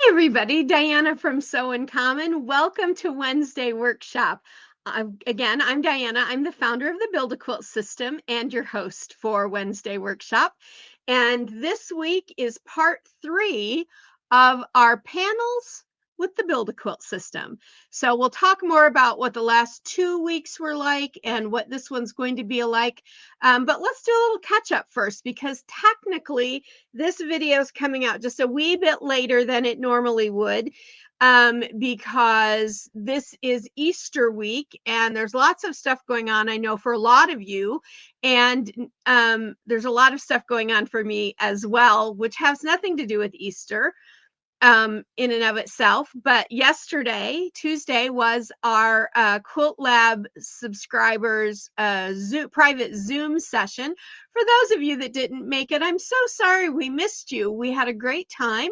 Everybody, Diana from Sew in Common. Welcome to Wednesday Workshop. Again, I'm Diana. I'm the founder of the Build A Quilt system and your host for Wednesday Workshop. And this week is part 3 of our panels with the Build A Quilt system. So we'll talk more about what the last 2 weeks were like and what this one's going to be like. But let's do a little catch up first, because technically this video is coming out just a wee bit later than it normally would, because this is Easter week and there's lots of stuff going on, I know, for a lot of you. And there's a lot of stuff going on for me as well, which has nothing to do with Easter in and of itself. But yesterday, Tuesday, was our Quilt Lab subscribers private Zoom session. For those of you that didn't make it, I'm so sorry we missed you. We had a great time,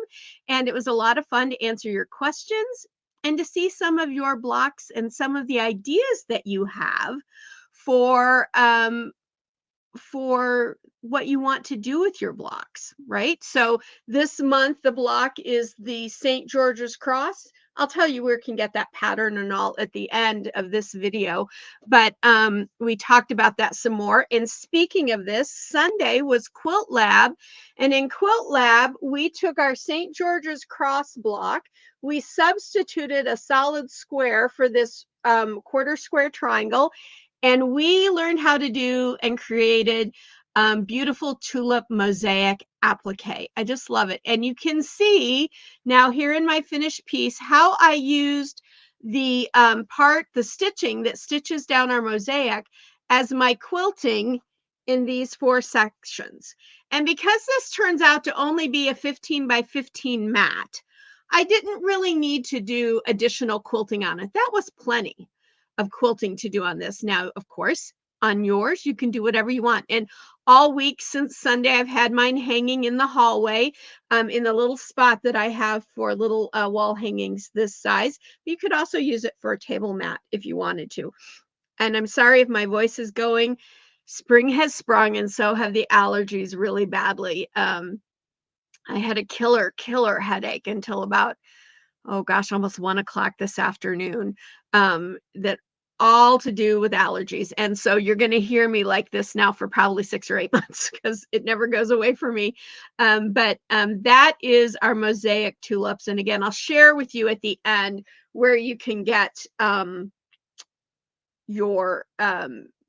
and it was a lot of fun to answer your questions and to see some of your blocks and some of the ideas that you have for what you want to do with your blocks, right? So this month, the block is the St. George's Cross. I'll tell you where you can get that pattern and all at the end of this video. But we talked about that some more. And speaking of this, Sunday was Quilt Lab. And in Quilt Lab, we took our St. George's Cross block. We substituted a solid square for this quarter square triangle. And we learned how to do and created beautiful tulip mosaic applique. I just love it. And you can see now here in my finished piece how I used the the stitching that stitches down our mosaic as my quilting in these 4 sections. And because this turns out to only be a 15 by 15 mat, I didn't really need to do additional quilting on it. That was plenty of quilting to do on this. Now, of course, on yours, you can do whatever you want. And all week since Sunday, I've had mine hanging in the hallway in the little spot that I have for little wall hangings this size. But you could also use it for a table mat if you wanted to. And I'm sorry if my voice is going. Spring has sprung, and so have the allergies really badly. I had a killer headache until about, oh gosh, almost 1 o'clock this afternoon, that all to do with allergies. And so you're going to hear me like this now for probably 6 or 8 months because it never goes away from me. But that is our mosaic tulips. And again, I'll share with you at the end where you can get your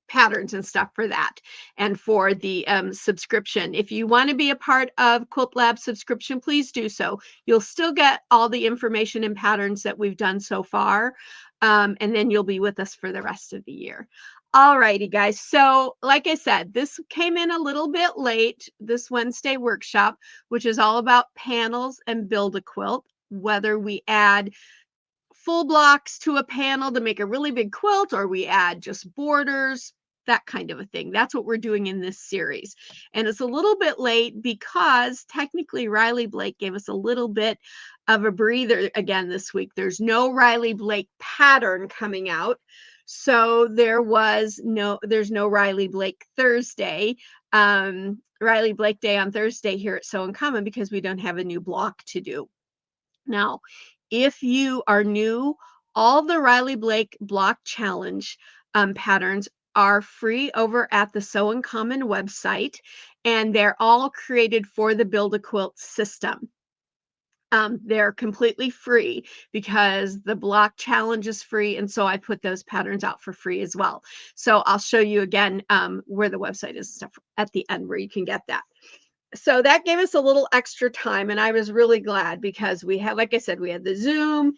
patterns and stuff for that, and for the subscription. If you want to be a part of Quilt Lab subscription, please do so. You'll still get all the information and patterns that we've done so far, and then you'll be with us for the rest of the year. All righty, guys. So like I said, this came in a little bit late, this Wednesday workshop, which is all about panels and Build a Quilt, whether we add full blocks to a panel to make a really big quilt, or we add just borders, that kind of a thing. That's what we're doing in this series. And it's a little bit late because technically Riley Blake gave us a little bit of a breather again this week. There's no Riley Blake pattern coming out. So there's no Riley Blake Thursday, Riley Blake Day on Thursday here at Sew in Common, because we don't have a new block to do. Now, if you are new, all the Riley Blake Block Challenge patterns are free over at the Sew in Common website, and they're all created for the Build a Quilt system. They're completely free because the block challenge is free, and so I put those patterns out for free as well. So I'll show you again where the website is, stuff at the end where you can get that. So that gave us a little extra time, and I was really glad because we had, like I said, we had the Zoom,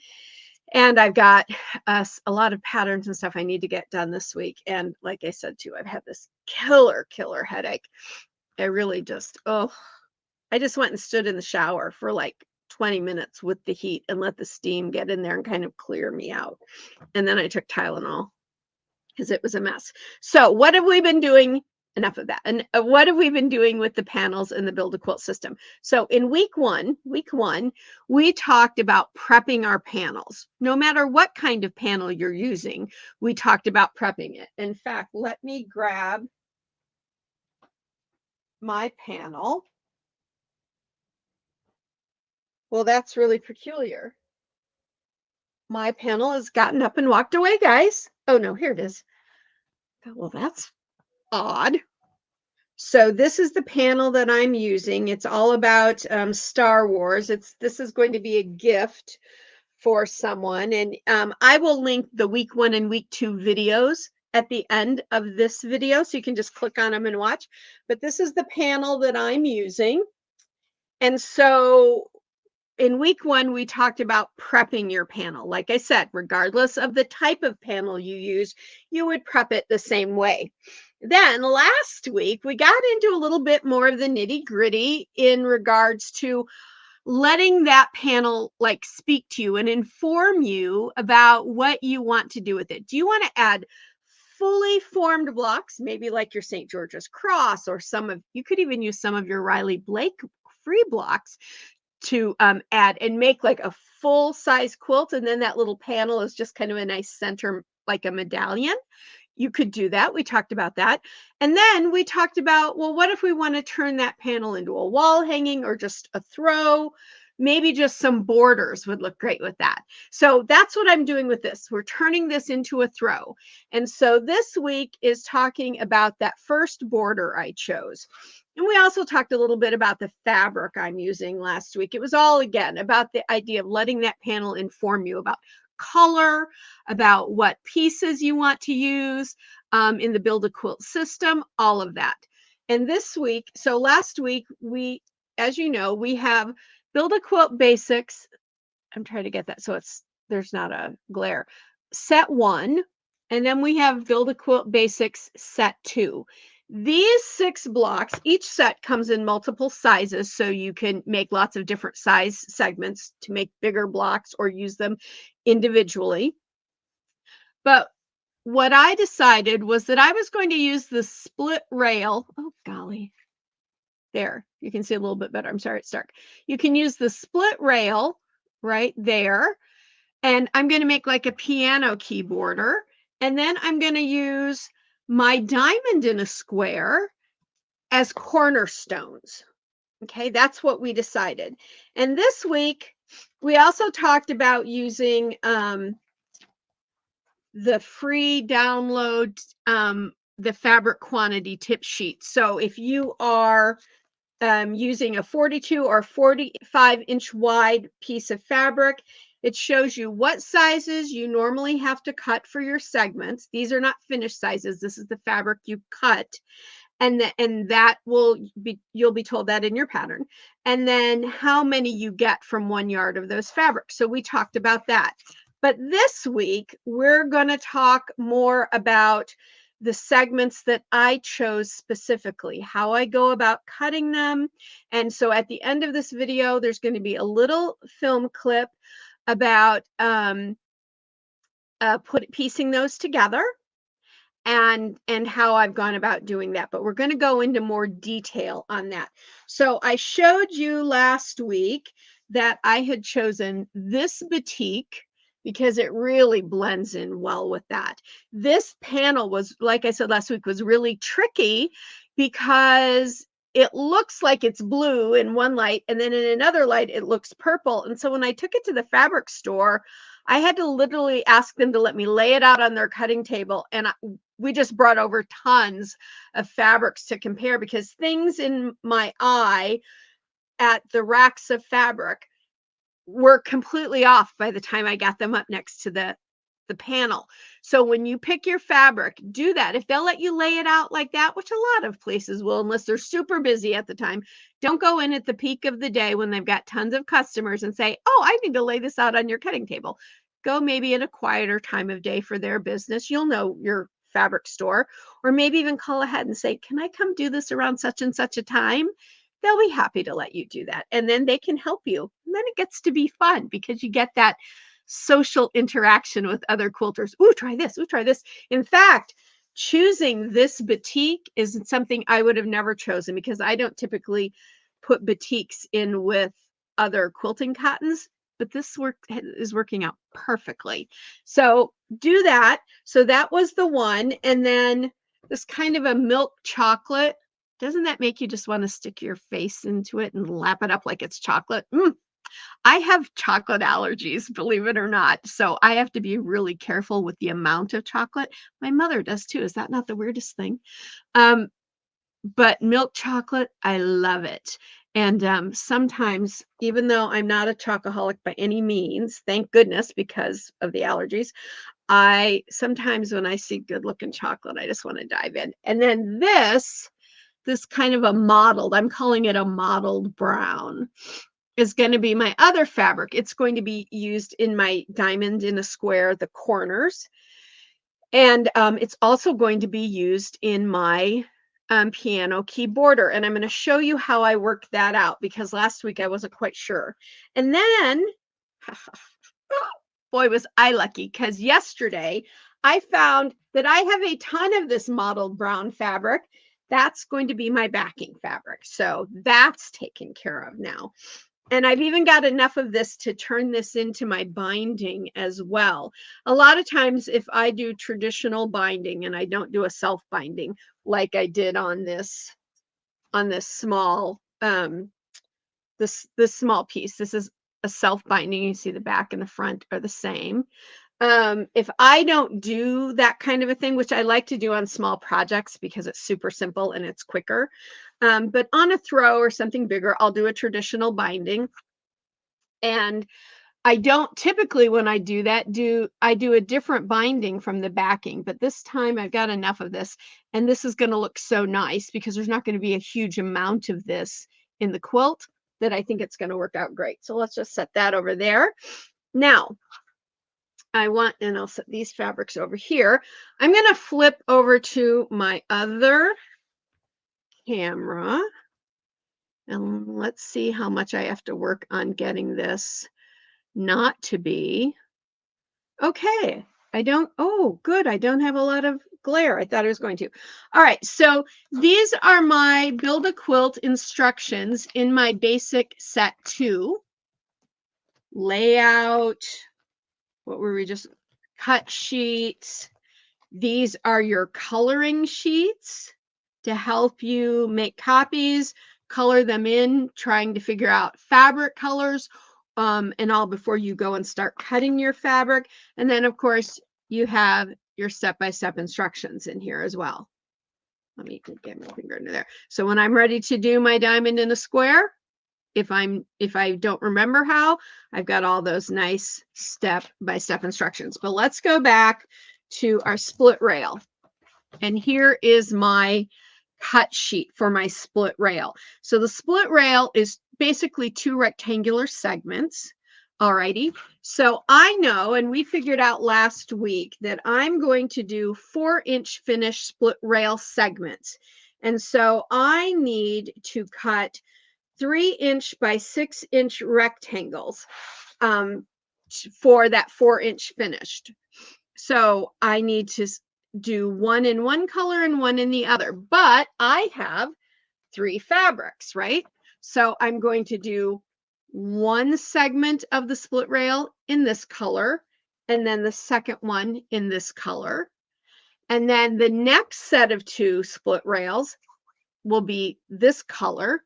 and I've got a lot of patterns and stuff I need to get done this week. And like I said too, I've had this killer headache. I really just, I just went and stood in the shower for like 20 minutes with the heat and let the steam get in there and kind of clear me out. And then I took Tylenol because it was a mess. So what have we been doing? Enough of that. And what have we been doing with the panels in the Build a Quilt system? So in week one, we talked about prepping our panels. No matter what kind of panel you're using, we talked about prepping it. In fact, let me grab my panel. Well, that's really peculiar. My panel has gotten up and walked away, guys. Oh no, here it is. Well, that's odd. So this is the panel that I'm using. It's all about Star Wars. This is going to be a gift for someone, and I will link the week 1 and week 2 videos at the end of this video, so you can just click on them and watch. But this is the panel that I'm using, and so in week 1, we talked about prepping your panel. Like I said, regardless of the type of panel you use, you would prep it the same way. Then last week, we got into a little bit more of the nitty gritty in regards to letting that panel like speak to you and inform you about what you want to do with it. Do you want to add fully formed blocks, maybe like your St. George's Cross, or you could even use some of your Riley Blake free blocks to add and make like a full size quilt, and then that little panel is just kind of a nice center, like a medallion. You could do that. We talked about that. And then we talked about, well, what if we want to turn that panel into a wall hanging or just a throw? Maybe just some borders would look great with that. So that's what I'm doing with this. We're turning this into a throw. And so this week is talking about that first border I chose. And we also talked a little bit about the fabric I'm using last week. It was all, again, about the idea of letting that panel inform you about color, about what pieces you want to use in the Build a Quilt system, all of that. And this week, so last week, as you know, we have Build a Quilt Basics. I'm trying to get that so there's not a glare. Set 1, and then we have Build a Quilt Basics Set 2. These 6 blocks, each set comes in multiple sizes, so you can make lots of different size segments to make bigger blocks or use them individually. But what I decided was that I was going to use the split rail. Oh, golly. There, you can see a little bit better. I'm sorry, it's dark. You can use the split rail right there. And I'm going to make like a piano key border. And then I'm going to use my diamond in a square as cornerstones. Okay, that's what we decided. And this week, we also talked about using the free download, the fabric quantity tip sheet. So if you are using a 42 or 45-inch wide piece of fabric, it shows you what sizes you normally have to cut for your segments. These are not finished sizes. This is the fabric you cut. And that you'll be told that in your pattern. And then how many you get from 1 yard of those fabrics. So we talked about that. But this week, we're going to talk more about the segments that I chose specifically, how I go about cutting them. And so at the end of this video, there's going to be a little film clip about piecing those together and how I've gone about doing that. But we're going to go into more detail on that. So I showed you last week that I had chosen this batik because it really blends in well with that. This panel was, like I said last week, was really tricky because it looks like it's blue in one light, and then in another light, it looks purple. And so when I took it to the fabric store, I had to literally ask them to let me lay it out on their cutting table. And we just brought over tons of fabrics to compare because things in my eye at the racks of fabric were completely off by the time I got them up next to the panel. So when you pick your fabric, do that. If they'll let you lay it out like that, which a lot of places will, unless they're super busy at the time, don't go in at the peak of the day when they've got tons of customers and say, oh, I need to lay this out on your cutting table. Go maybe at a quieter time of day for their business. You'll know your fabric store, or maybe even call ahead and say, can I come do this around such and such a time? They'll be happy to let you do that. And then they can help you. And then it gets to be fun because you get that social interaction with other quilters. Ooh, try this. Ooh, try this. In fact, choosing this batik is something I would have never chosen because I don't typically put batiks in with other quilting cottons, but this is working out perfectly. So do that. So that was the one. And then this kind of a milk chocolate. Doesn't that make you just want to stick your face into it and lap it up like it's chocolate? I have chocolate allergies, believe it or not. So I have to be really careful with the amount of chocolate. My mother does too. Is that not the weirdest thing? Um, but milk chocolate, I love it. And sometimes, even though I'm not a chocoholic by any means, thank goodness because of the allergies, I sometimes when I see good looking chocolate, I just want to dive in. And then this kind of a mottled, I'm calling it a mottled brown, is going to be my other fabric. It's going to be used in my diamond in a square, the corners. And it's also going to be used in my piano key border. And I'm going to show you how I worked that out because last week I wasn't quite sure. And then, boy, was I lucky because yesterday I found that I have a ton of this mottled brown fabric. That's going to be my backing fabric. So that's taken care of now. And I've even got enough of this to turn this into my binding as well. A lot of times if I do traditional binding and I don't do a self binding like I did on this small this small piece. This is a self binding. You see the back and the front are the same. If I don't do that kind of a thing, which I like to do on small projects because it's super simple and it's quicker, but on a throw or something bigger, I'll do a traditional binding. And I don't typically, when I do that, I do a different binding from the backing, but this time I've got enough of this, and this is going to look so nice because there's not going to be a huge amount of this in the quilt that I think it's going to work out great. So let's just set that over there. Now, and I'll set these fabrics over here. I'm going to flip over to my other camera, and let's see how much I have to work on getting this not to be. Okay, oh, good. I don't have a lot of glare. I thought I was going to. All right, so these are my Build a Quilt instructions in my basic set 2. Layout, what were we just, cut sheets. These are your coloring sheets to help you make copies, color them in, trying to figure out fabric colors and all before you go and start cutting your fabric. And then, of course, you have your step-by-step instructions in here as well. Let me get my finger into there. So when I'm ready to do my diamond in a square, if I don't remember how, I've got all those nice step-by-step instructions. But let's go back to our split rail. And here is my cut sheet for my split rail. So the split rail is basically 2 rectangular segments. Alrighty. So I know, and we figured out last week, that I'm going to do 4-inch finish split rail segments. And so I need to cut 3-inch by 6-inch rectangles for that 4-inch finished. So I need to do one in one color and one in the other, but I have 3 fabrics, right? So I'm going to do one segment of the split rail in this color, and then the second one in this color. And then the next set of 2 split rails will be this color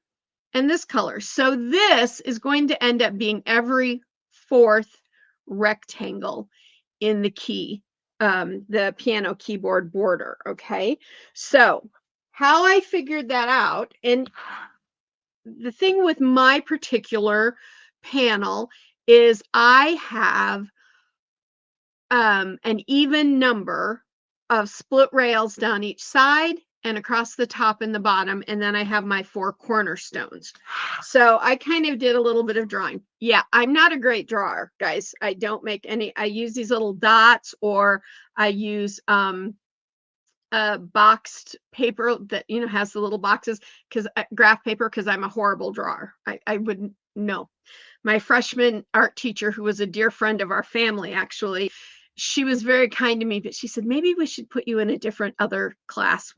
and this color. So this is going to end up being every 4th rectangle in the key, the piano keyboard border. Okay. So how I figured that out, and the thing with my particular panel is I have an even number of split rails down each side and across the top and the bottom, and then I have my 4 cornerstones. So I kind of did a little bit of drawing. Yeah, I'm not a great drawer, guys. I don't make any, I use these little dots, or I use boxed paper that has the little boxes, because graph paper, because I'm a horrible drawer. I wouldn't know. My freshman art teacher, who was a dear friend of our family, actually, she was very kind to me, but she said, maybe we should put you in a different other class,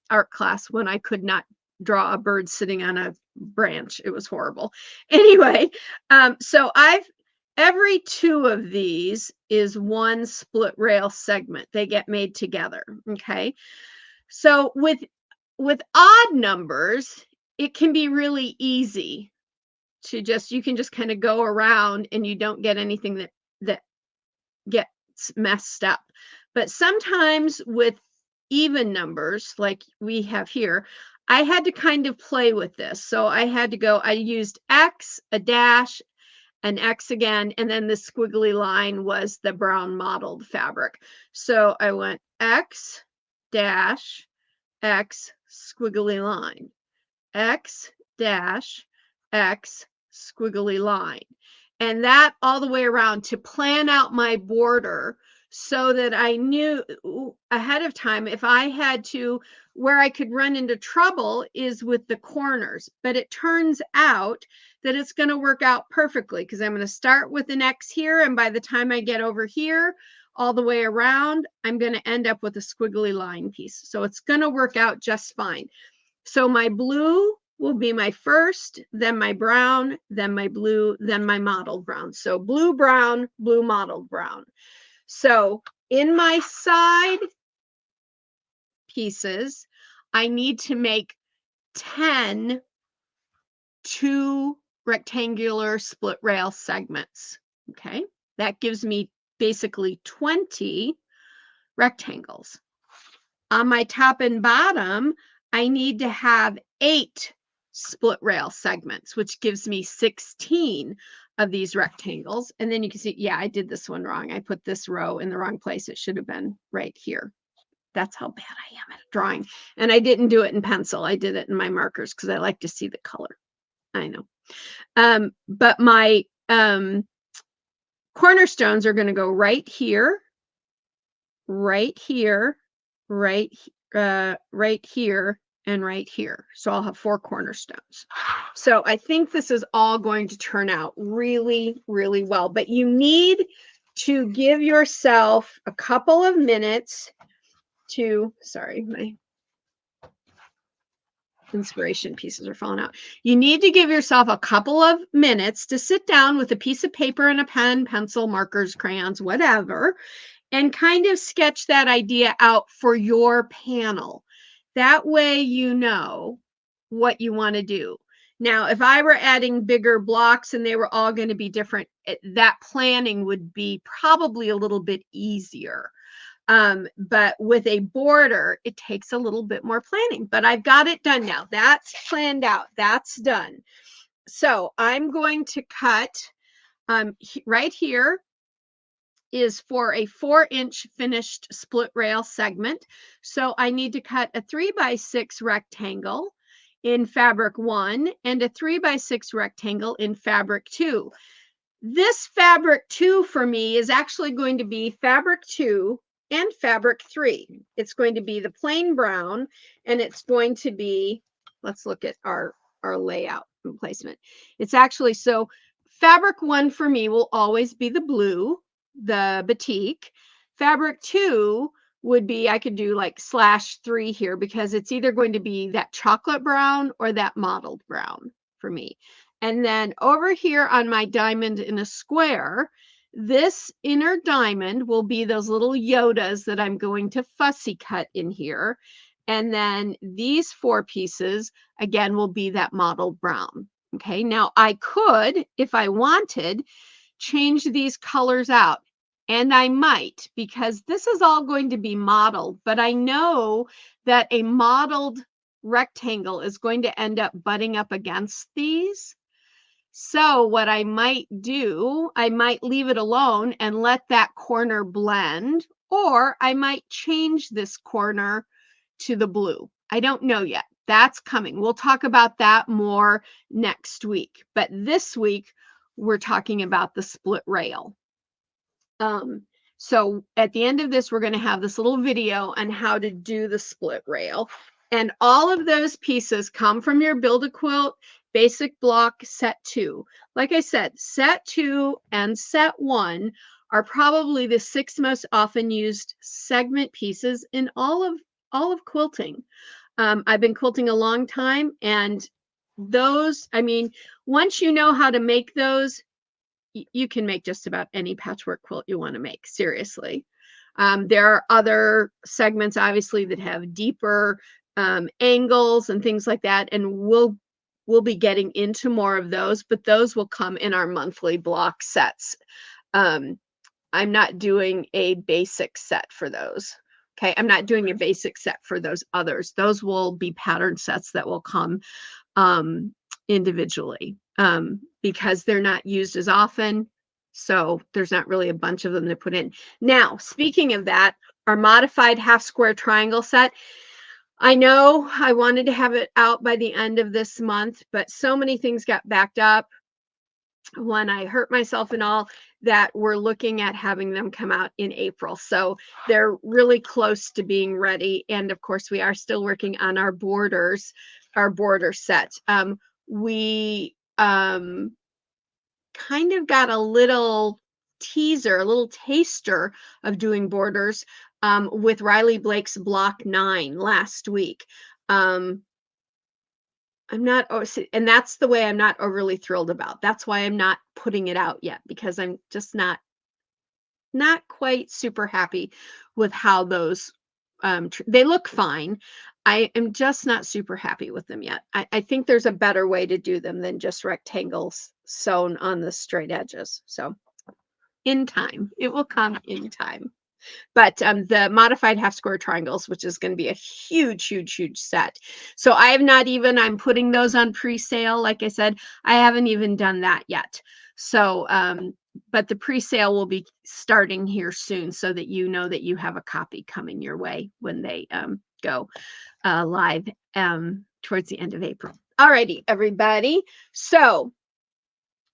art class, when I could not draw a bird sitting on a branch. It was horrible. Anyway, so every 2 of these is one split rail segment. They get made together. Okay. So with odd numbers, it can be really easy to just, you can just kind of go around and you don't get anything that gets messed up. But sometimes with even numbers like we have here, I had to kind of play with this. So I had to go, I used X, a dash, an X again, and then the squiggly line was the brown mottled fabric. So I went X dash X squiggly line, X dash X squiggly line. And that all the way around to plan out my border so that I knew ahead of time if I had to, where I could run into trouble is with the corners. But it turns out that it's going to work out perfectly because I'm going to start with an X here. And by the time I get over here, all the way around, I'm going to end up with a squiggly line piece. So it's going to work out just fine. So my blue will be my first, then my brown, then my blue, then my mottled brown. So blue, brown, blue, mottled brown. So in my side pieces, I need to make 10 2 rectangular split rail segments. Okay, that gives me basically 20 rectangles. On my top and bottom, I need to have 8 split rail segments, which gives me 16 of these rectangles. And then you can see, yeah, I did this one wrong. I put this row in the wrong place. It should have been right here. That's how bad I am at drawing. And I didn't do it in pencil. I did it in my markers because I like to see the color. I know. But my cornerstones are going to go right here, right here, right here, and right here. So I'll have 4 cornerstones. So I think this is all going to turn out really, really well. But you need to give yourself a couple of minutes to, sorry, my inspiration pieces are falling out. You need to give yourself a couple of minutes to sit down with a piece of paper and a pen, pencil, markers, crayons, whatever, and kind of sketch that idea out for your panel. That way you know what you want to do. Now, if I were adding bigger blocks and they were all going to be different, that planning would be probably a little bit easier. But with a border, it takes a little bit more planning, but I've got it done now. That's planned out. That's done. So I'm going to cut right here is for a 4-inch finished split rail segment. So I need to cut a 3x6 rectangle in fabric 1 and a 3x6 rectangle in fabric 2. This fabric 2 for me is actually going to be fabric 2 and fabric 3. It's going to be the plain brown, and it's going to be, let's look at our layout and placement. It's actually, so fabric 1 for me will always be the blue, the batik. Fabric 2 would be, I could do like /3 here because it's either going to be that chocolate brown or that mottled brown for me. And then over here on my diamond in a square, this inner diamond will be those little Yodas that I'm going to fussy cut in here. And then these 4 pieces, again, will be that mottled brown. Okay, now I could, if I wanted, change these colors out. And I might, because this is all going to be mottled, but I know that a mottled rectangle is going to end up butting up against these. So what I might do, I might leave it alone and let that corner blend, or I might change this corner to the blue. I don't know yet. That's coming. We'll talk about that more next week. But this week, we're talking about the split rail. So at the end of this, we're going to have this little video on how to do the split rail. And all of those pieces come from your Build a Quilt Basic Block Set 2. Like I said, Set 2 and Set 1 are probably the 6 most often used segment pieces in all of quilting. I've been quilting a long time, and those, I mean, once you know how to make those, you can make just about any patchwork quilt you want to make, seriously. There are other segments, obviously, that have deeper angles and things like that, and we'll we'll be getting into more of those, but those will come in our monthly block sets. Um, I'm not doing a basic set for those. Okay, I'm not doing a basic set for those others. Those will be pattern sets that will come individually because they're not used as often. So there's not really a bunch of them to put in. Now, speaking of that, our modified half square triangle set, I know I wanted to have it out by the end of this month, but so many things got backed up when I hurt myself and all that we're looking at having them come out in April. So they're really close to being ready. And of course, we are still working on our borders, our border set. We kind of got a little teaser, a little taster of doing borders with Riley Blake's Block 9 last week. I'm not, and that's the way I'm not overly thrilled about. That's why I'm not putting it out yet, because I'm just not quite super happy with how those they look fine. I am just not super happy with them yet. I think there's a better way to do them than just rectangles sewn on the straight edges. So in time, it will come in time. But the modified half square triangles, which is going to be a huge, huge, huge set. So I have not even, I'm putting those on pre-sale. Like I said, I haven't even done that yet. So, but the pre-sale will be starting here soon so that you know that you have a copy coming your way when they go live towards the end of April. Alrighty, everybody. So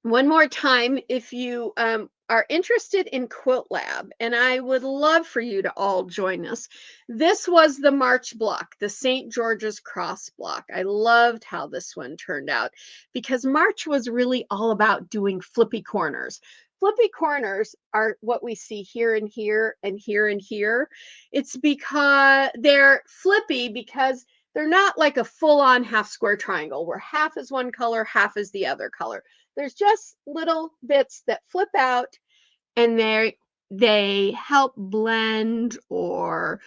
one more time, if you are interested in Quilt Lab, and I would love for you to all join us. This was the March block, the St. George's Cross block. I loved how this one turned out because March was really all about doing flippy corners. Flippy corners are what we see here and here and here and here. It's because they're flippy because they're not like a full-on half square triangle where half is one color, half is the other color. There's just little bits that flip out and they help blend or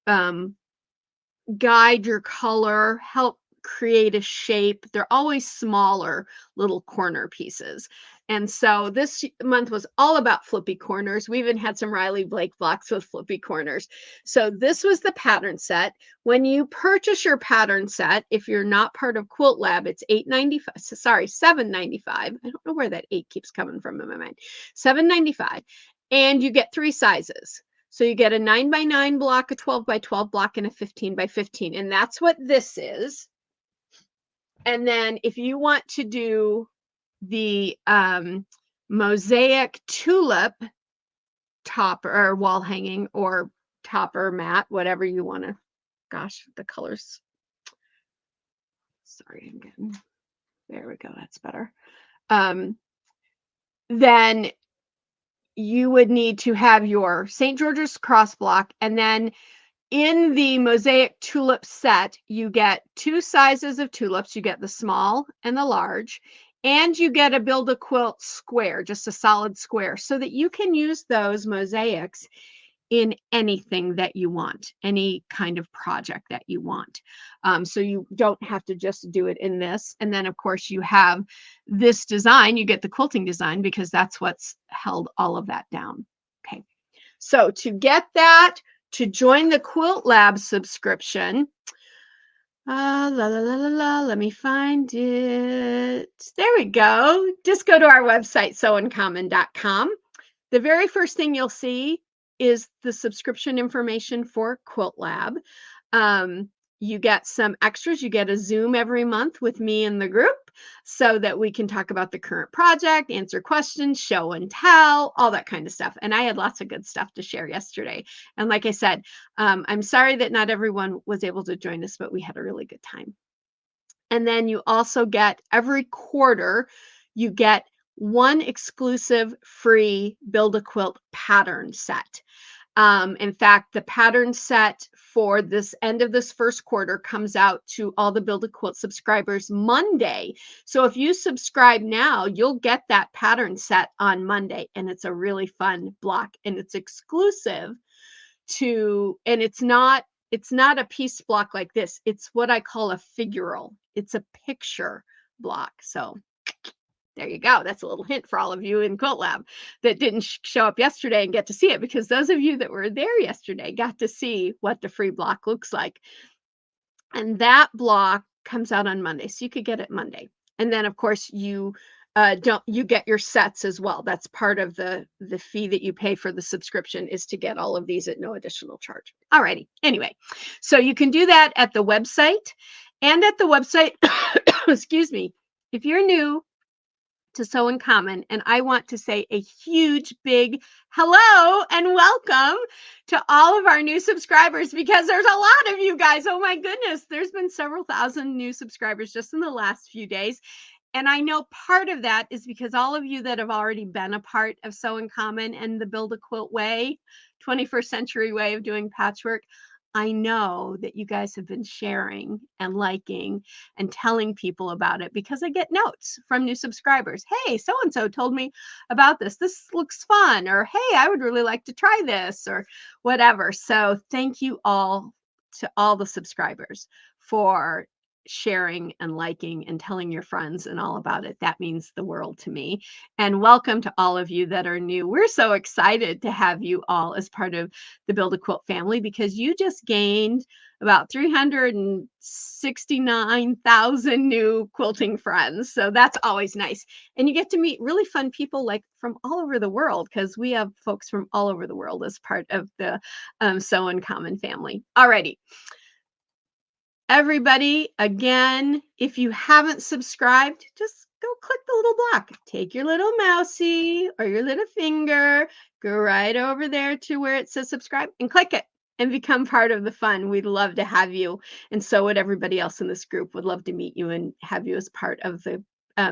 guide your color, help create a shape. They're always smaller little corner pieces. And so this month was all about flippy corners. We even had some Riley Blake blocks with flippy corners. So this was the pattern set. When you purchase your pattern set, if you're not part of Quilt Lab, it's $8.95. Sorry, $7.95. I don't know where that 8 keeps coming from in my mind. $7.95. And you get 3 sizes. So you get a 9x9 block, a 12x12 block, and a 15x15. And that's what this is. And then if you want to do the mosaic tulip topper or wall hanging or topper mat, whatever you want to, gosh, the colors. Sorry, I'm getting, there we go. That's better. Then you would need to have your St. George's Cross block. And then in the mosaic tulip set, you get 2 sizes of tulips. You get the small and the large, and you get a Build A Quilt square, just a solid square, so that you can use those mosaics in anything that you want, any kind of project that you want. So you don't have to just do it in this. And then, of course, you have this design. You get the quilting design because that's what's held all of that down. Okay. So to get that, to join the Quilt Lab subscription, let me find it. There we go. Just go to our website, sewuncommon.com. The very first thing you'll see is the subscription information for Quilt Lab. You get some extras. You get a Zoom every month with me and the group so that we can talk about the current project, answer questions, show and tell, all that kind of stuff. And I had lots of good stuff to share yesterday. And like I said, I'm sorry that not everyone was able to join us, but we had a really good time. And then you also get every quarter, you get one exclusive free Build a Quilt pattern set. In fact, the pattern set for this end of this first quarter comes out to all the Build a Quilt subscribers Monday. So if you subscribe now, you'll get that pattern set on Monday. And it's a really fun block, and it's exclusive to, and it's not a piece block like this. It's what I call a figural. It's a picture block. So there you go. That's a little hint for all of you in Quilt Lab that didn't show up yesterday and get to see it, because those of you that were there yesterday got to see what the free block looks like. And that block comes out on Monday, so you could get it Monday. And then, of course, you get your sets as well. That's part of the fee that you pay for the subscription, is to get all of these at no additional charge. Alrighty. Anyway, so you can do that at the website, and at the website, excuse me, if you're new to Sew in Common, and I want to say a huge big hello and welcome to all of our new subscribers, because there's a lot of you guys. Oh my goodness, there's been several thousand new subscribers just in the last few days. And I know part of that is because all of you that have already been a part of Sew in Common and the Build a Quilt way, 21st century way of doing patchwork, I know that you guys have been sharing and liking and telling people about it, because I get notes from new subscribers. Hey, so-and-so told me about this. This looks fun. Or, hey, I would really like to try this, or whatever. So thank you all to all the subscribers for sharing and liking and telling your friends and all about it. That means the world to me. And welcome to all of you that are new. We're so excited to have you all as part of the Build a Quilt family, because you just gained about 369,000 new quilting friends. So that's always nice. And you get to meet really fun people, like from all over the world, because we have folks from all over the world as part of the Sew in Common family. Alrighty. Everybody, again, if you haven't subscribed, just go click the little block. Take your little mousey or your little finger, go right over there to where it says subscribe and click it and become part of the fun. We'd love to have you. And so would everybody else in this group. Would love to meet you and have you as part of the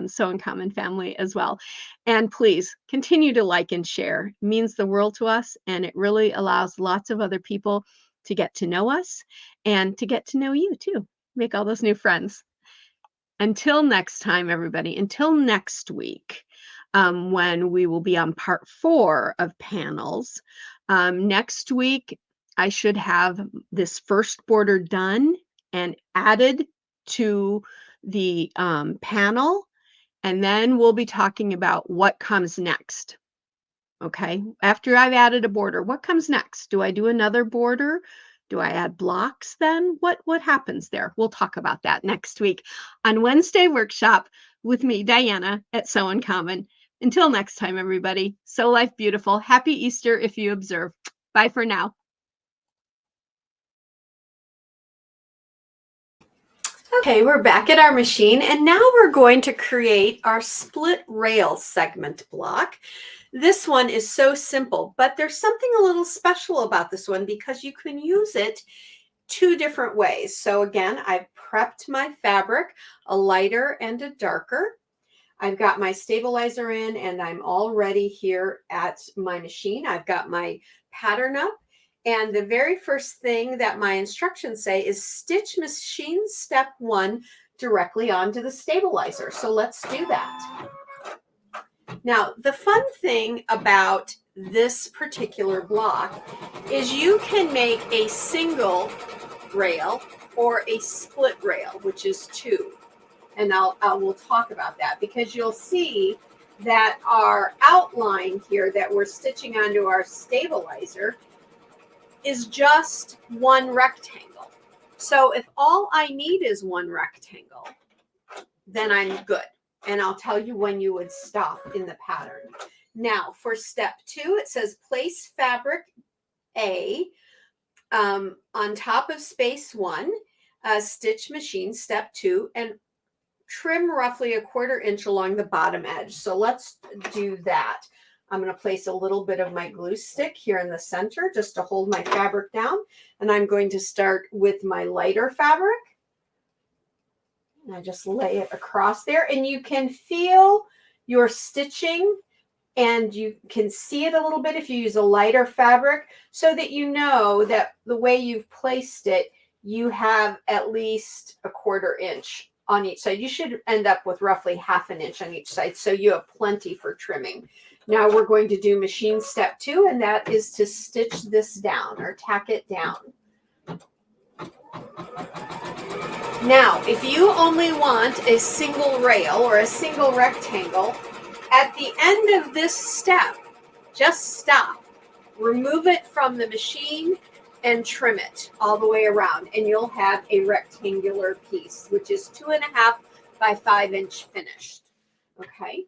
Sew in Common family as well. And please continue to like and share. It means the world to us, and it really allows lots of other people to get to know us and to get to know you too. Make all those new friends. Until next time, everybody, until next week, when we will be on part 4 of panels. Next week, I should have this first border done and added to the panel. And then we'll be talking about what comes next. Okay, after I've added a border, what comes next? Do I do another border? Do I add blocks then? What happens there? We'll talk about that next week on Wednesday Workshop with me, Diana, at Sew in Common. Until next time, everybody, sew life beautiful. Happy Easter if you observe. Bye for now. Okay, we're back at our machine, and now we're going to create our split rail segment block. This one is so simple, but there's something a little special about this one, because you can use it 2 different ways. So again, I've prepped my fabric, a lighter and a darker. I've got my stabilizer in, and I'm all ready here at my machine. I've got my pattern up. And the very first thing that my instructions say is stitch machine step 1 directly onto the stabilizer. So let's do that. Now, the fun thing about this particular block is you can make a single rail or a split rail, which is 2. And we'll talk about that, because you'll see that our outline here that we're stitching onto our stabilizer is just one rectangle. So if all I need is one rectangle, then I'm good. And I'll tell you when you would stop in the pattern. Now for step 2, it says place fabric A on top of space 1, stitch machine step 2, and trim roughly 1/4 inch along the bottom edge. So let's do that. I'm going to place a little bit of my glue stick here in the center just to hold my fabric down. And I'm going to start with my lighter fabric. And I just lay it across there, and you can feel your stitching, and you can see it a little bit if you use a lighter fabric, so that you know that the way you've placed it, you have at least 1/4 inch on each side. You should end up with roughly 1/2 inch on each side, so you have plenty for trimming. Now we're going to do machine step 2, and that is to stitch this down or tack it down. Now, if you only want a single rail or a single rectangle, at the end of this step, just stop, remove it from the machine, and trim it all the way around, and you'll have a rectangular piece, which is 2.5 by 5 inch finished. Okay.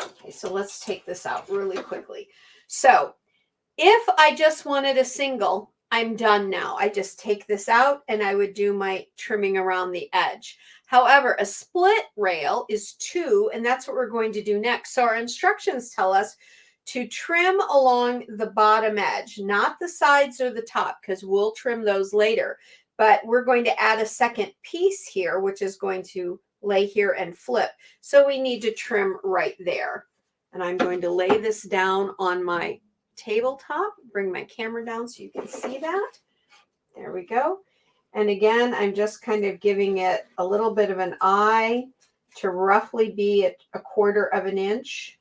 Okay, so let's take this out really quickly. So if I just wanted a single, I'm done now. I just take this out and I would do my trimming around the edge. However, a split rail is 2, and that's what we're going to do next. So our instructions tell us to trim along the bottom edge, not the sides or the top, because we'll trim those later. But we're going to add a second piece here, which is going to lay here and flip. So we need to trim right there. And I'm going to lay this down on my tabletop, bring my camera down so you can see that. There we go. And again, I'm just kind of giving it a little bit of an eye to roughly be at 1/4 inch.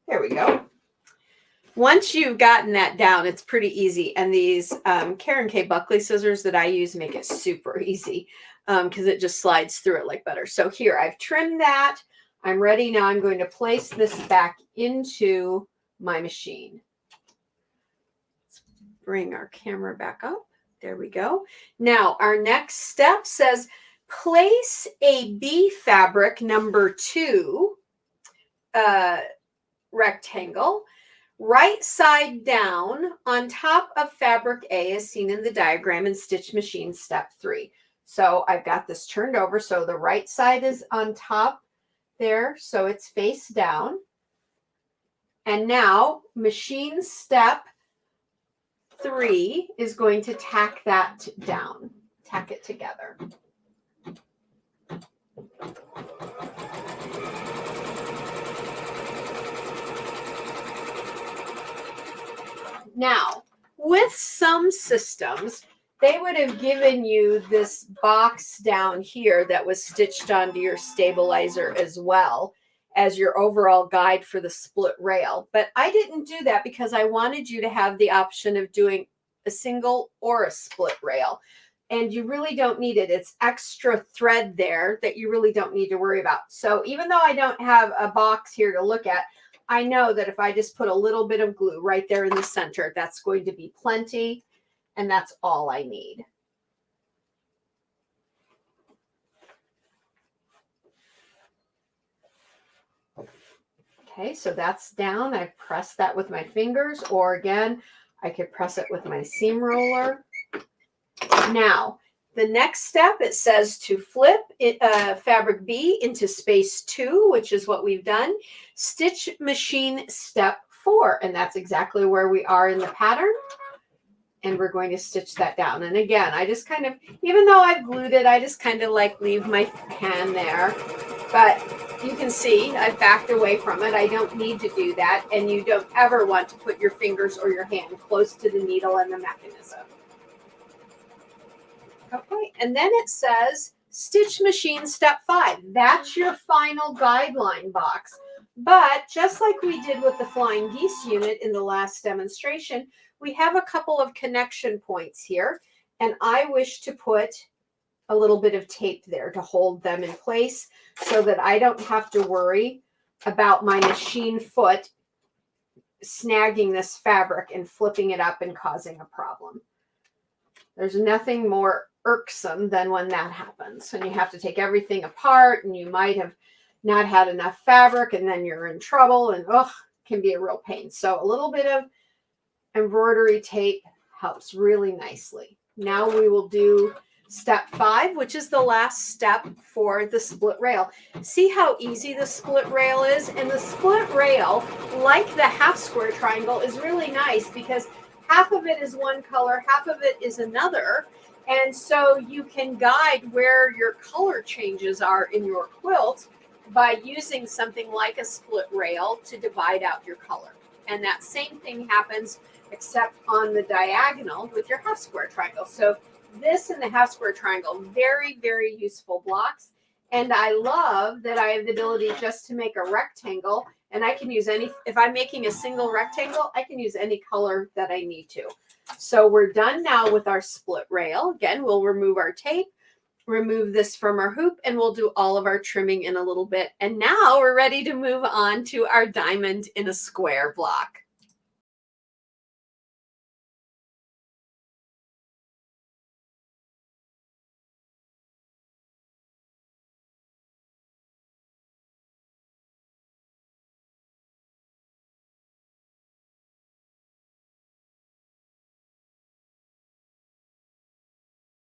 There we go. Once you've gotten that down, it's pretty easy. And these Karen K. Buckley scissors that I use make it super easy because it just slides through it like butter. So here, I've trimmed that. I'm ready now. I'm going to place this back into my machine. Let's bring our camera back up. There we go. Now, our next step says place a B fabric number 2 rectangle right side down on top of fabric A as seen in the diagram in Stitch Machine Step 3. So I've got this turned over. So the right side is on top there, so it's face down. And now machine step 3 is going to tack that down, tack it together. Now, with some systems, they would have given you this box down here that was stitched onto your stabilizer as well as your overall guide for the split rail. But I didn't do that because I wanted you to have the option of doing a single or a split rail. And you really don't need it. It's extra thread there that you really don't need to worry about. So even though I don't have a box here to look at, I know that if I just put a little bit of glue right there in the center, that's going to be plenty. And that's all I need. Okay, so that's down. I've pressed that with my fingers, or again, I could press it with my seam roller. Now, the next step, it says to flip fabric B into space 2, which is what we've done. Stitch machine step 4, and that's exactly where we are in the pattern. And we're going to stitch that down. And again, I just kind of, even though I've glued it, I just kind of like leave my hand there. But you can see I've backed away from it. I don't need to do that. And you don't ever want to put your fingers or your hand close to the needle and the mechanism. Okay, and then it says Stitch Machine Step 5. That's your final guideline box. But just like we did with the Flying Geese unit in the last demonstration, we have a couple of connection points here, and I wish to put a little bit of tape there to hold them in place so that I don't have to worry about my machine foot snagging this fabric and flipping it up and causing a problem. There's nothing more irksome than when that happens, and you have to take everything apart, and you might have not had enough fabric, and then you're in trouble, and can be a real pain. So a little bit of embroidery tape helps really nicely. Now we will do step 5, which is the last step for the split rail. See how easy the split rail is? And the split rail, like the half square triangle, is really nice because half of it is one color, half of it is another. And so you can guide where your color changes are in your quilt by using something like a split rail to divide out your color. And that same thing happens except on the diagonal with your half square triangle. So this and the half square triangle, very, very useful blocks. And I love that I have the ability just to make a rectangle And I can use any, if I'm making a single rectangle, I can use any color that I need to. So we're done now with our split rail. Again, we'll remove our tape, remove this from our hoop, and we'll do all of our trimming in a little bit. And now we're ready to move on to our diamond in a square block.